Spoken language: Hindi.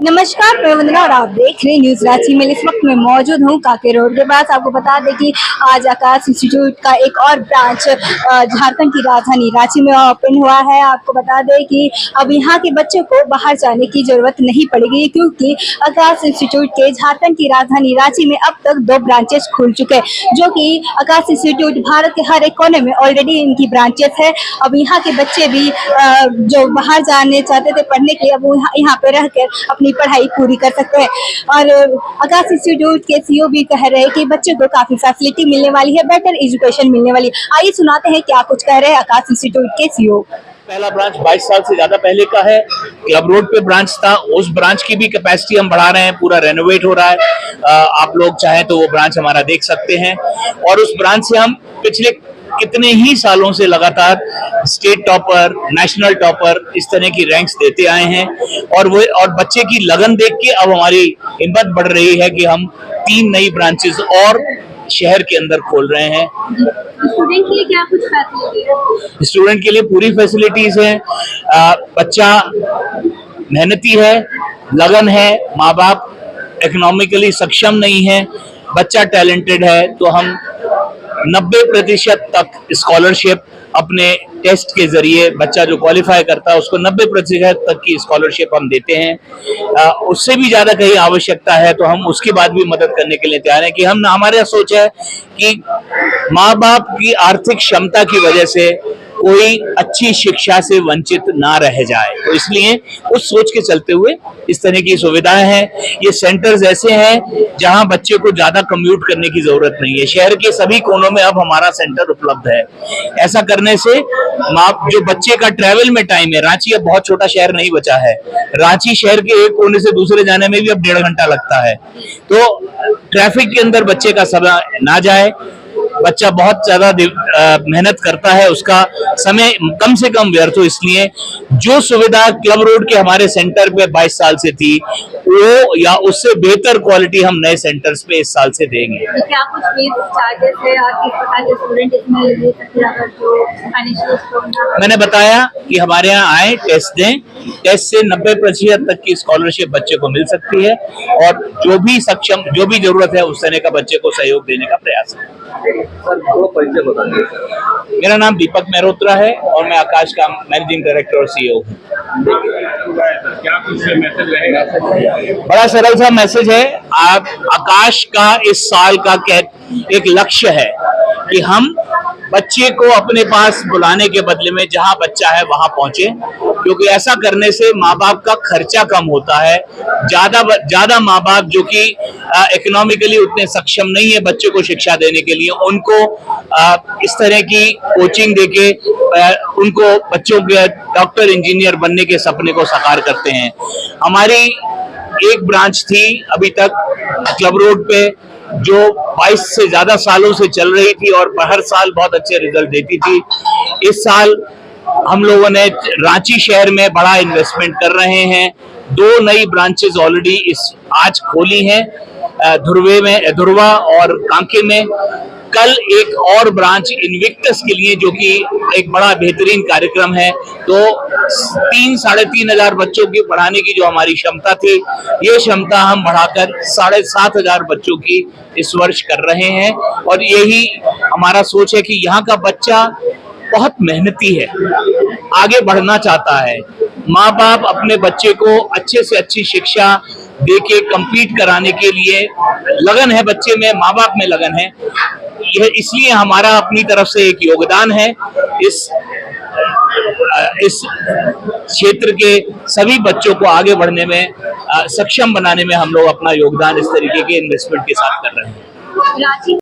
नमस्कार, मैं वंदना और आप देख रहे हैं न्यूज रांची में। इस वक्त मैं मौजूद हूँ काके रोड के पास। आपको बता दें कि आज आकाश इंस्टीट्यूट का एक और ब्रांच झारखंड की राजधानी रांची में ओपन हुआ है। आपको बता दें कि अब यहाँ के बच्चों को बाहर जाने की जरूरत नहीं पड़ेगी, क्योंकि आकाश इंस्टीट्यूट के झारखंड की राजधानी रांची में अब तक 2 ब्रांचेस खुल चुके हैं, जो कि आकाश इंस्टीट्यूट भारत के हर एक कोने में ऑलरेडी इनकी ब्रांचेस है। अब यहाँ के बच्चे भी जो बाहर जाने चाहते थे पढ़ने के लिए, अब यहाँ पे रहकर अपनी पढ़ाई पूरी कर सकते हैं। और आकाश इंस्टीट्यूट के सीईओ भी कह रहे हैं कि बच्चों को काफी फैसिलिटी मिलने वाली है, बेटर एजुकेशन मिलने वाली है। आइए सुनाते हैं क्या कुछ कह रहे हैं आकाश इंस्टीट्यूट के सीईओ। पहला ब्रांच 22 साल से ज्यादा पहले का है। क्लब रोड पे ब्रांच था, उस ब्रांच की भी कैपेसिटी हम बढ़ा रहे हैं, पूरा रेनोवेट हो रहा है। आप लोग चाहें तो वो ब्रांच हमारा देख सकते हैं। और उस ब्रांच से हम पिछले कितने ही सालों से लगातार स्टेट टॉपर, नेशनल टॉपर, इस तरह की रैंक्स देते आए हैं। और बच्चे की लगन देख के अब हमारी हिम्मत बढ़ रही है कि हम 3 नई ब्रांचेस और शहर के अंदर खोल रहे हैं। स्टूडेंट के लिए क्या कुछ फैसिलिटी है? स्टूडेंट के लिए पूरी फैसिलिटीज हैं। बच्चा मेहनती है, लगन है, माँ बाप इकोनॉमिकली सक्षम नहीं है, बच्चा टैलेंटेड है, तो हम 90% तक स्कॉलरशिप अपने टेस्ट के जरिए, बच्चा जो क्वालिफाई करता है उसको 90% तक की स्कॉलरशिप हम देते हैं। उससे भी ज्यादा कहीं आवश्यकता है तो हम उसके बाद भी मदद करने के लिए तैयार हैं। कि हमारे सोच है कि माँ बाप की आर्थिक क्षमता की वजह से कोई अच्छी शिक्षा से वंचित ना रह जाए, तो इसलिए उस सोच के चलते हुए इस तरह की सुविधाएं हैं। ये सेंटर्स ऐसे हैं जहां बच्चे को ज्यादा कम्यूट करने की जरूरत नहीं है। शहर के सभी कोनों में अब हमारा सेंटर उपलब्ध है। ऐसा करने से जो बच्चे का ट्रैवल में टाइम है, रांची अब बहुत छोटा शहर नहीं बचा है, रांची शहर के एक कोने से दूसरे जाने में भी अब 1.5 घंटा लगता है। तो ट्रैफिक के अंदर बच्चे का समय ना जाए। बच्चा बहुत ज्यादा मेहनत करता है, उसका समय कम से कम व्यर्थ हो, इसलिए जो सुविधा क्लब रोड के हमारे सेंटर पे 22 साल से थी, वो या उससे बेहतर क्वालिटी हम नए सेंटर्स पे इस साल से देंगे। क्या कुछ फीस चार्जेस है और किस प्रकार के स्टूडेंट इसमें ले सकते हैं अगर जो फाइनेंशियल स्ट्रांग? मैंने बताया कि हमारे यहाँ आए, टेस्ट दें, टेस्ट से 90% तक की स्कॉलरशिप बच्चे को मिल सकती है। और जो भी जरूरत है उस तरह का बच्चे को सहयोग देने का प्रयास है। सर, थोड़ा परिचय बताइए। मेरा नाम दीपक मेहरोत्रा है और मैं आकाश का मैनेजिंग डायरेक्टर और सीईओ हूँ। क्या कुछ मैसेज रहेगा? बड़ा सरल सा मैसेज है। आप आकाश का इस साल का एक लक्ष्य है कि हम बच्चे को अपने पास बुलाने के बदले में जहां बच्चा है वहां पहुंचे, क्योंकि ऐसा करने से माँ बाप का खर्चा कम होता है। ज्यादा माँ बाप जो कि इकोनॉमिकली उतने सक्षम नहीं है बच्चे को शिक्षा देने के लिए, उनको इस तरह की कोचिंग देके उनको बच्चों के डॉक्टर, इंजीनियर बनने के सपने को साकार करते हैं। हमारी एक ब्रांच थी अभी तक क्लब रोड पे, जो 22 से ज्यादा सालों से चल रही थी और हर साल बहुत अच्छे रिजल्ट देती थी। इस साल हम लोगों ने रांची शहर में बड़ा इन्वेस्टमेंट कर रहे हैं। 2 नई ब्रांचेस ऑलरेडी आज खोली हैं, धुरवा और कांके में। कल एक और ब्रांच इन्विक्टस के लिए, जो कि एक बड़ा बेहतरीन कार्यक्रम है। तो 3-3,500 बच्चों की पढ़ाने की जो हमारी क्षमता थी, ये क्षमता हम बढ़ाकर 7,500 बच्चों की इस वर्ष कर रहे हैं। और यही हमारा सोच है कि यहाँ का बच्चा बहुत मेहनती है, आगे बढ़ना चाहता है। माँ बाप अपने बच्चे को अच्छे से अच्छी शिक्षा देके कंप्लीट कराने के लिए लगन है, बच्चे में, माँ बाप में लगन है। यह इसलिए हमारा अपनी तरफ से एक योगदान है। इस क्षेत्र के सभी बच्चों को आगे बढ़ने में, सक्षम बनाने में हम लोग अपना योगदान इस तरीके के इन्वेस्टमेंट के साथ कर रहे हैं।